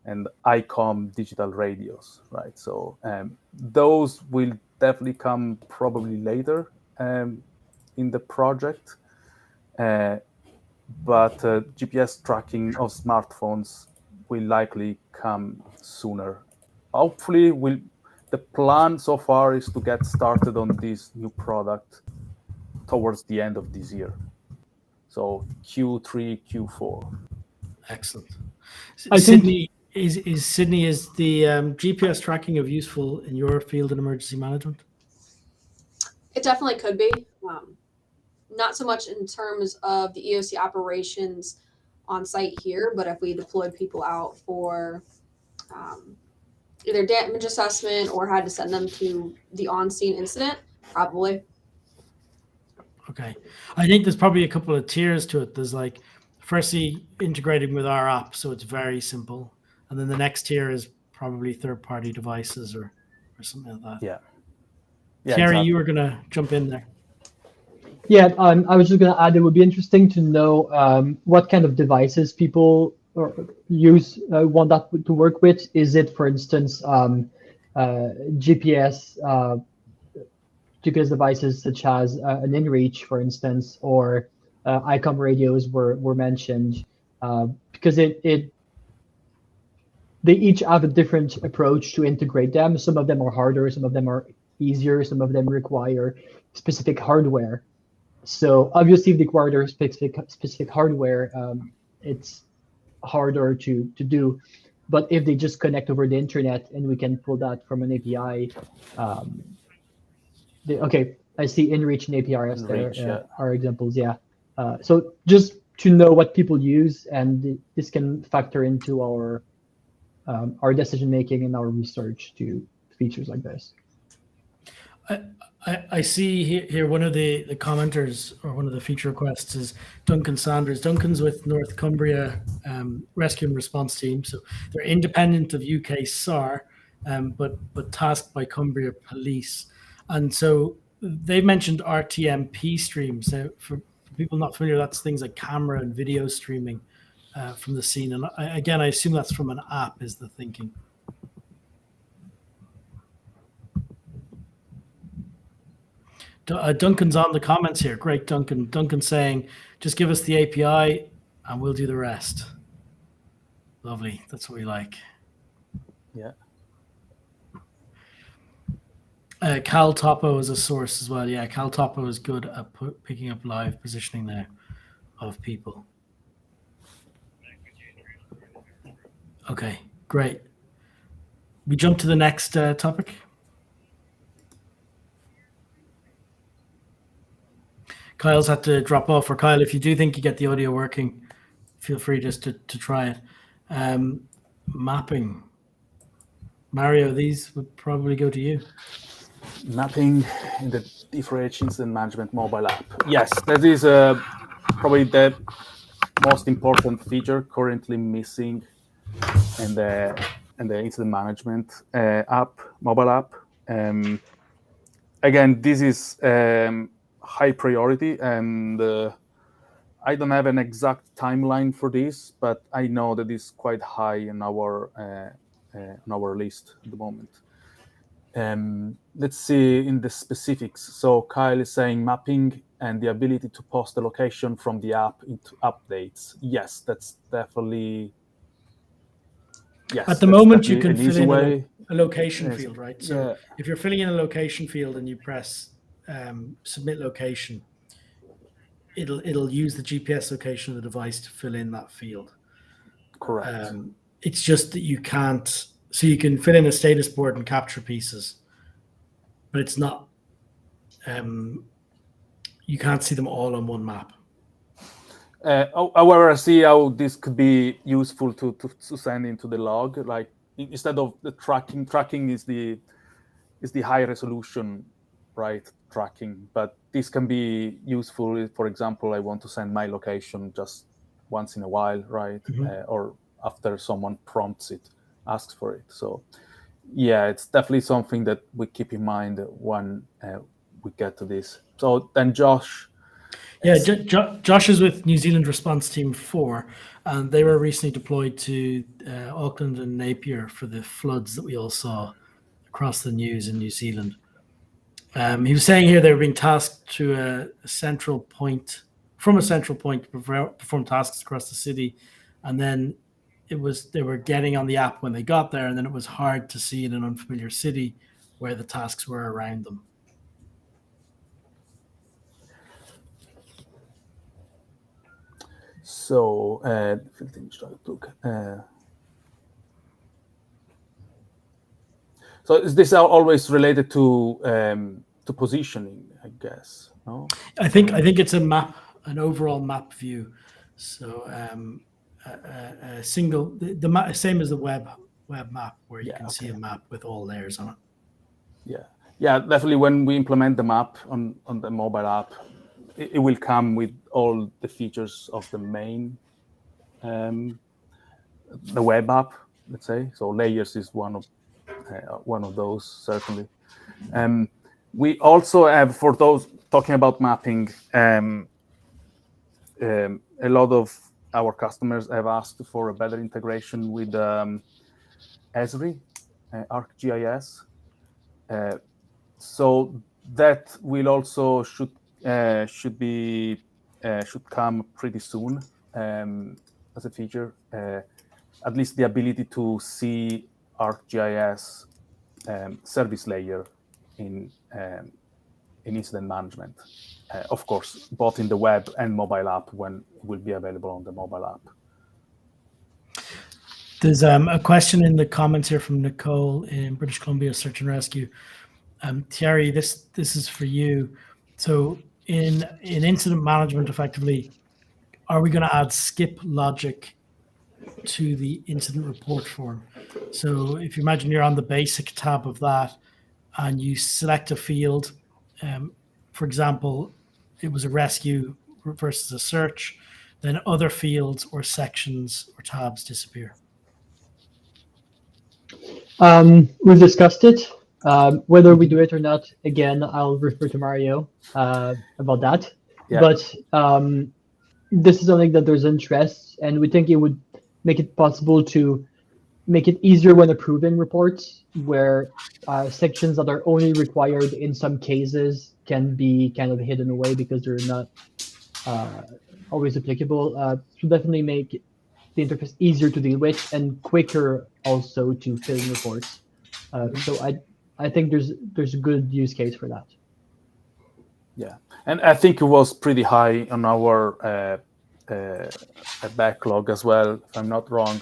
and ICOM digital radios, right? So those will definitely come probably later in the project. But GPS tracking of smartphones will likely come sooner. Hopefully, the plan so far is to get started on this new product towards the end of this year. So Q3, Q4. Excellent. I think- Sydney, is the GPS tracking of useful in your field in emergency management? It definitely could be. Not so much in terms of the EOC operations on site here, but if we deployed people out for either damage assessment or had to send them to the on-scene incident, probably. Okay. I think there's probably a couple of tiers to it. There's like, firstly, integrating with our app, so it's very simple. And then the next tier is probably third-party devices or something like that. Yeah. Thierry, exactly. you were going to jump in there. Yeah, I was just going to add, it would be interesting to know what kind of devices people want that to work with. Is it, for instance, GPS devices such as an InReach, for instance, or ICOM radios were mentioned, because they each have a different approach to integrate them. Some of them are harder, some of them are easier, some of them require specific hardware. So obviously, if they require specific hardware, it's harder to do. But if they just connect over the internet and we can pull that from an API, okay, I see InReach and APRS there are examples. Yeah. So just to know what people use, and this can factor into our decision making and our research to features like this. I see here one of the commenters, or one of the feature requests, is Duncan Sanders. Duncan's with North Cumbria Rescue and Response Team, so they're independent of UK SAR, but tasked by Cumbria Police. And so they've mentioned RTMP streams. Now, for people not familiar, that's things like camera and video streaming from the scene. And I assume that's from an app, is the thinking. Duncan's on the comments here. Great, Duncan. Duncan saying, just give us the API and we'll do the rest. Lovely. That's what we like. Yeah. Cal Topo is a source as well. Yeah, Cal Topo is good at picking up live positioning there of people. Okay, great. We jump to the next topic. Kyle's had to drop off. Or Kyle, if you do think you get the audio working, feel free just to try it. Mapping. Mario, these would probably go to you. Mapping in the D4H Incident Management mobile app. Yes, that is probably the most important feature currently missing in the incident management mobile app. Again, this is high priority, and I don't have an exact timeline for this, but I know that it's quite high in our list at the moment. Let's see in the specifics. So Kyle is saying mapping and the ability to post the location from the app into updates. Yes, that's definitely. Yes, at the moment, you definitely can fill in way. a location field, right? So Yeah. if you're filling in a location field and you press submit location, it'll use the GPS location of the device to fill in that field. Correct. It's just that you can't. So you can fill in a status board and capture pieces, but it's not. You can't see them all on one map. However, I see how this could be useful to send into the log. Like instead of the tracking is the high resolution, right? Tracking, but this can be useful. For example, I want to send my location just once in a while, right? Mm-hmm. Or after someone prompts it, asks for it. So yeah, it's definitely something that we keep in mind when we get to this. So then Josh. Yeah, Josh is with New Zealand Response Team 4, and they were recently deployed to Auckland and Napier for the floods that we all saw across the news in New Zealand. He was saying here they were being tasked to a central point to perform tasks across the city, and then they were getting on the app when they got there, and then it was hard to see in an unfamiliar city where the tasks were around them. So, so is this always related to positioning, I guess? No? I think it's a map, an overall map view. So a single the map, same as the web map, where you can see a map with all layers on it. Yeah, definitely. When we implement the map on the mobile app, it will come with all the features of the main the web app, let's say. So layers is one of those, certainly. We also have, for those talking about mapping, a lot of our customers have asked for a better integration with Esri, ArcGIS. So that will also should come pretty soon as a feature. At least the ability to see ArcGIS service layer in incident management. Of course, both in the web and mobile app, when it will be available on the mobile app. There's a question in the comments here from Nicole in British Columbia Search and Rescue. Thierry, this is for you. So in incident management, effectively, are we going to add skip logic to the incident report form? So if you imagine you're on the basic tab of that and you select a field, for example, it was a rescue versus a search, then other fields or sections or tabs disappear. We've discussed it. Whether we do it or not, again, I'll refer to Mario about that. Yeah. But this is something that there's interest, and we think it would make it possible to make it easier when approving reports, where sections that are only required in some cases can be kind of hidden away because they're not always applicable. To definitely make the interface easier to deal with and quicker also to fill in reports. So I think there's a good use case for that. Yeah, and I think it was pretty high on our backlog as well, if I'm not wrong.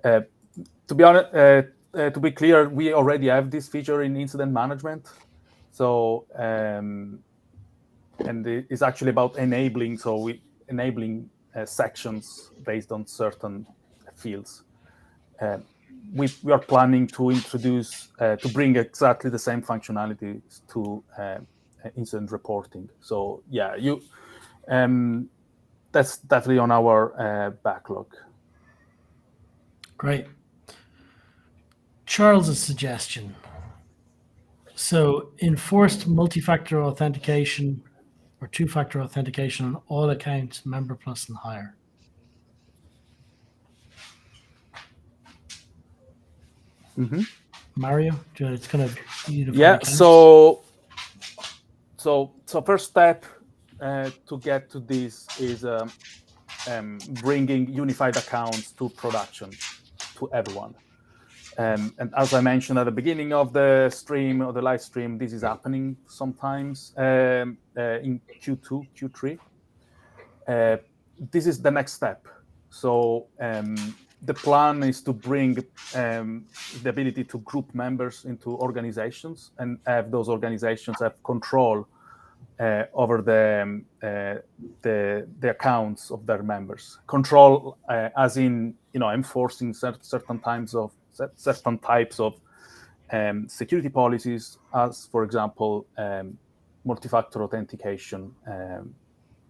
To be honest, to be clear, we already have this feature in incident management. So, and it's actually about enabling. So we enabling sections based on certain fields. We are planning to introduce, to bring exactly the same functionality to incident reporting. So yeah, that's definitely on our backlog. Great. Charles's suggestion. So enforced multi-factor authentication or two-factor authentication on all accounts, Member Plus and higher. Mm-hmm. Mario, it's kind of So first step to get to this is bringing unified accounts to production to everyone. And as I mentioned at the beginning of the stream or the live stream, this is happening sometimes in Q2, Q3. This is the next step. So the plan is to bring the ability to group members into organizations and have those organizations have control over the accounts of their members. Control, as in enforcing certain types of security policies, as for example multi-factor authentication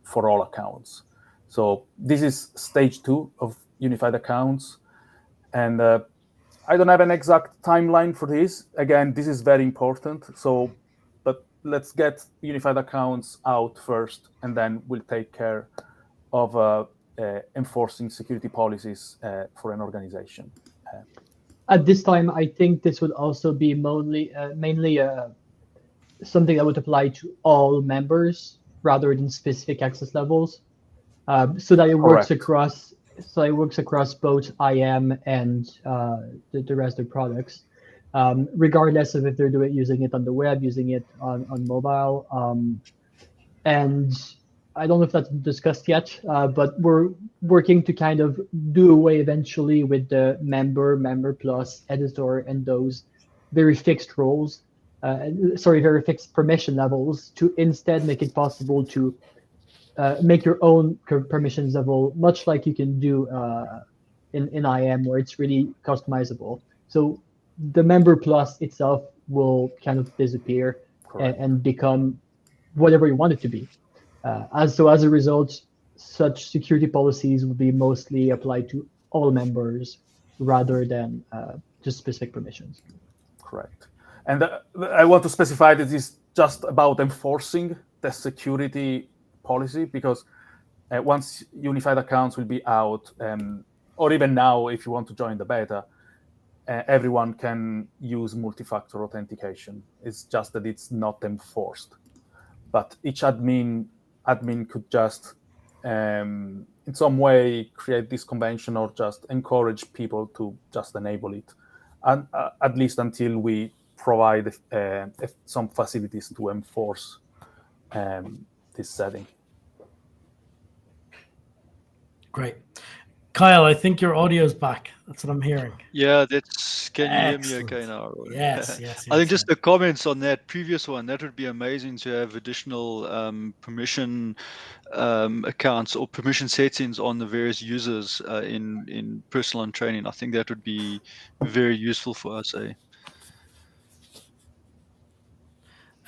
for all accounts. So this is stage 2 of unified accounts, and I don't have an exact timeline for this. Again, this is very important. So, but let's get unified accounts out first, and then we'll take care of enforcing security policies for an organization. At this time, I think this would also be mainly something that would apply to all members rather than specific access levels, so that it works across so it works across both IM and the rest of the products, regardless of if they're using it on the web, using it on mobile. And I don't know if that's discussed yet, but we're working to kind of do away eventually with the member plus, editor, and those very fixed roles. Very fixed permission levels, to instead make it possible to make your own permissions level, much like you can do in IM, where it's really customizable. So the member plus itself will kind of disappear and become whatever you want it to be. As a result, such security policies will be mostly applied to all members rather than just specific permissions. Correct. And I want to specify that it's just about enforcing the security policy, because once unified accounts will be out, or even now, if you want to join the beta, everyone can use multi-factor authentication. It's just that it's not enforced. But each admin could just, in some way, create this convention or just encourage people to just enable it, and at least until we provide some facilities to enforce this setting. Great. Kyle, I think your audio's back. That's what I'm hearing. Yeah, can you hear me Excellent. okay now? Roy? Yes. I think just the comments on that previous one, that would be amazing to have additional permission accounts or permission settings on the various users in personal and training. I think that would be very useful for us.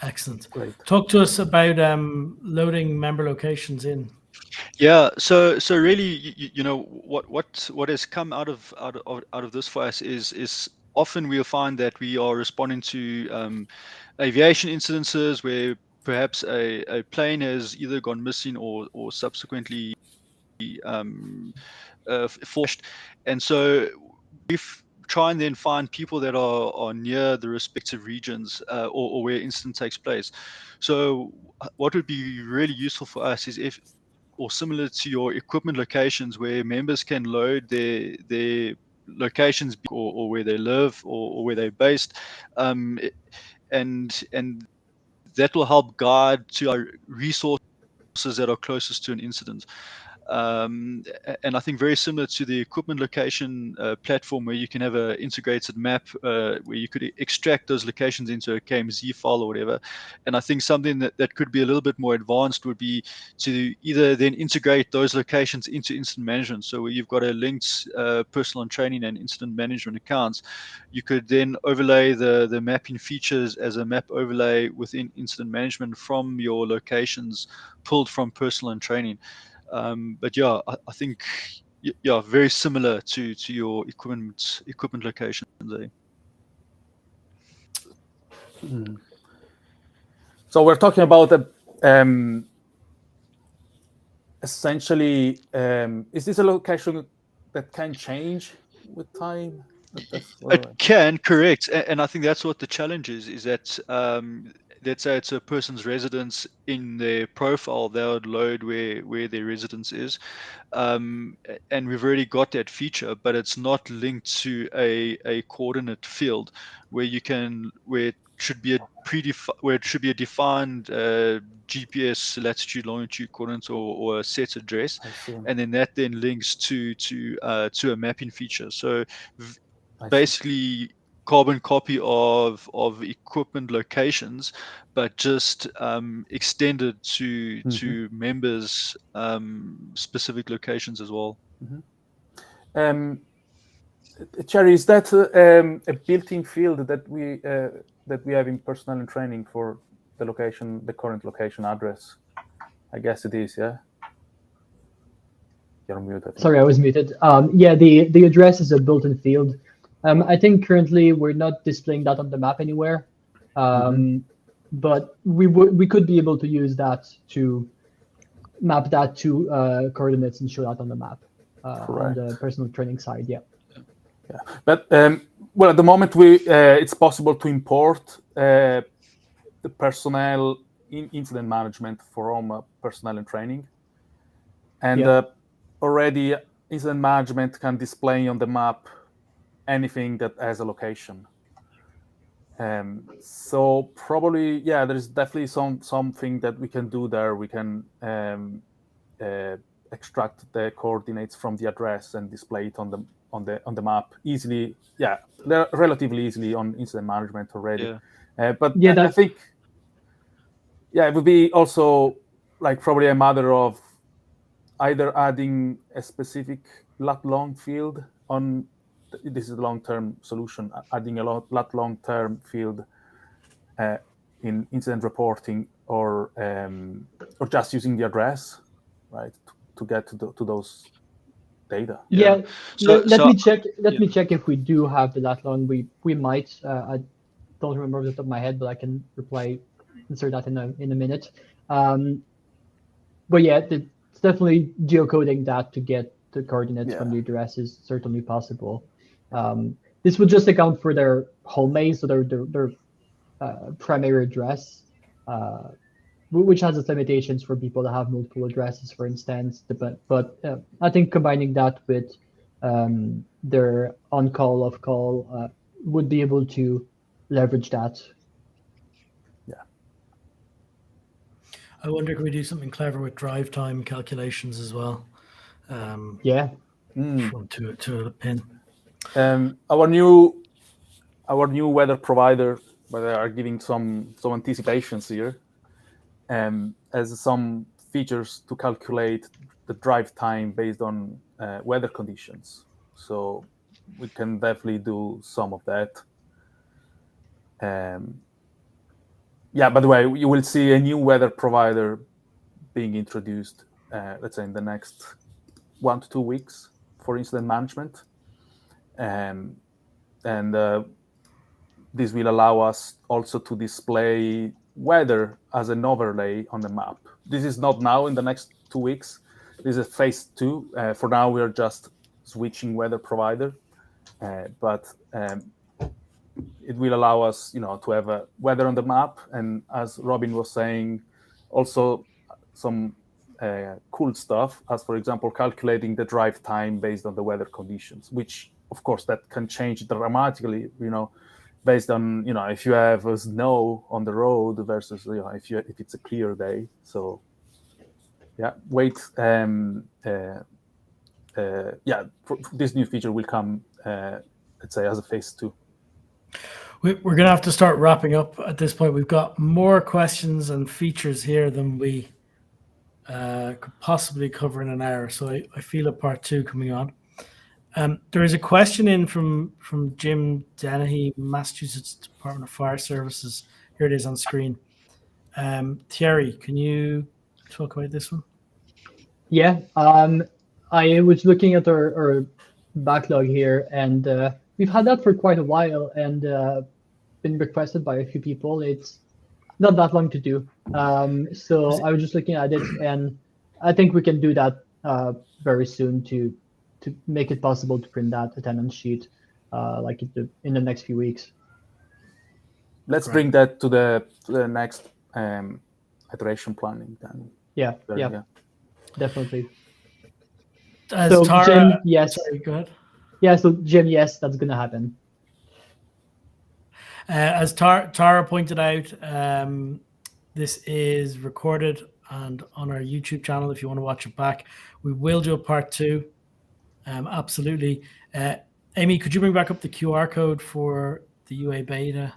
Excellent. Great. Talk to us about loading member locations in. Yeah, so really, you know, what has come out of this for us is often we'll find that we are responding to aviation incidences where perhaps a plane has either gone missing or subsequently flashed, and so we try and then find people that are near the respective regions or where incident takes place. So what would be really useful for us is or similar to your equipment locations, where members can load their locations or where they live or where they're based, and that will help guide to our resources that are closest to an incident. And I think very similar to the equipment location platform, where you can have an integrated map where you could extract those locations into a KMZ file or whatever. And I think something that could be a little bit more advanced would be to either then integrate those locations into incident management. So where you've got a linked personal and training and incident management accounts, you could then overlay the mapping features as a map overlay within incident management from your locations pulled from personal and training. But yeah, I think very similar to your equipment locations. So we're talking about essentially, is this a location that can change with time? It can, correct, and I think that's what the challenge is that let's say it's a person's residence. In their profile, they would load where their residence is, and we've already got that feature, but it's not linked to a coordinate field where it should be a defined GPS latitude, longitude coordinates or a set address, and then that then links to a mapping feature. So basically carbon copy of equipment locations, but just extended to members' specific locations as well. Thierry, is that a built-in field that we have in personnel and training for the current location address? I guess it is, yeah. You're muted. Sorry, I was muted. Yeah, the address is a built-in field. I think currently we're not displaying that on the map anywhere, but we could be able to use that to map that to coordinates and show that on the map on the personal training side. Yeah. But well, at the moment it's possible to import the personnel incident management from personnel and training, and already incident management can display on the map anything that has a location. So probably, yeah, there's definitely something that we can do there. We can extract the coordinates from the address and display it on the map easily. Yeah, relatively easily on incident management already. But Yeah, I think, yeah, it would be also like probably a matter of either adding a specific lat long field on. This is a long-term solution. Adding a lat long-term field in incident reporting, or just using the address, right, to get to those data. Yeah. So- Let so- me check. Let yeah. me check if we do have the lat long. We might. I don't remember off the top of my head, but I can insert that in a minute. But yeah, it's definitely geocoding that to get the coordinates from the address is certainly possible. This would just account for their home base, so their primary address, which has its limitations for people that have multiple addresses, for instance. But I think combining that with their on-call, off-call would be able to leverage that. I wonder, could we do something clever with drive time calculations as well? Yeah. To a pin. Our new weather provider, but they are giving some anticipations here, as some features to calculate the drive time based on weather conditions. So we can definitely do some of that. Yeah, by the way, you will see a new weather provider being introduced, let's say in the next 1 to 2 weeks for incident management. And this will allow us also to display weather as an overlay on the map. This is not now in the next 2 weeks. This is phase 2. For now, we are just switching weather provider, but it will allow us, to have a weather on the map. And as Robin was saying, also some cool stuff, as for example, calculating the drive time based on the weather conditions, which of course that can change dramatically, based on, if you have snow on the road versus, if it's a clear day. So yeah, this new feature will come, let's say, as a phase 2. We're going to have to start wrapping up at this point. We've got more questions and features here than we could possibly cover in an hour. So I feel a part 2 coming on. There is a question in from Jim Dennehy, Massachusetts Department of Fire Services. Here it is on screen. Thierry, can you talk about this one? Yeah. I was looking at our backlog here, and we've had that for quite a while, and been requested by a few people. It's not that long to do. So I was just looking at it, and I think we can do that very soon to make it possible to print that attendance sheet in the next few weeks. Let's bring that to the next iteration planning then. Yeah, definitely. So Tara, Jim, yes. Sorry, go ahead. Yeah, so Jim, yes, that's going to happen. As Tara pointed out, this is recorded and on our YouTube channel if you want to watch it back. We will do a part 2. Absolutely. Amy, could you bring back up the QR code for the UA beta?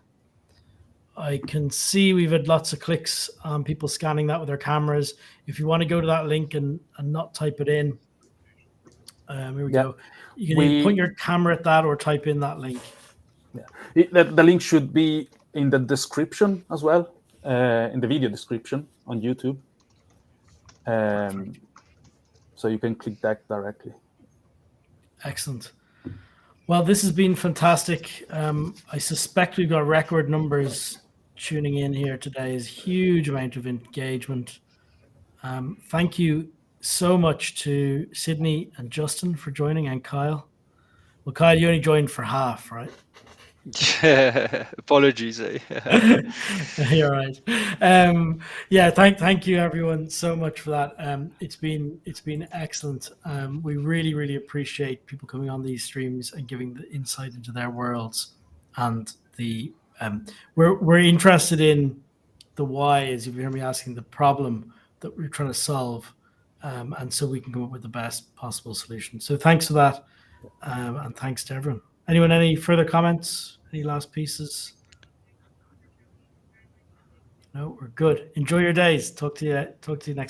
I can see we've had lots of clicks on people scanning that with their cameras. If you want to go to that link and not type it in, here we go. You can either point your camera at that or type in that link. Yeah, the link should be in the description as well, in the video description on YouTube. So you can click that directly. Excellent. Well, this has been fantastic. I suspect we've got record numbers tuning in here today. Is huge amount of engagement. Thank you so much to Sydney and Justin for joining, and Kyle. Well, Kyle, you only joined for half, right? Yeah, apologies. Eh? You're right. Yeah, thank you everyone so much for that. It's been excellent. We really appreciate people coming on these streams and giving the insight into their worlds. And the we're interested in the why, as you hear me asking, the problem that we're trying to solve, and so we can come up with the best possible solution. So thanks for that, and thanks to everyone. Anyone, any further comments? Any last pieces? No, we're good. Enjoy your days. Talk to you next.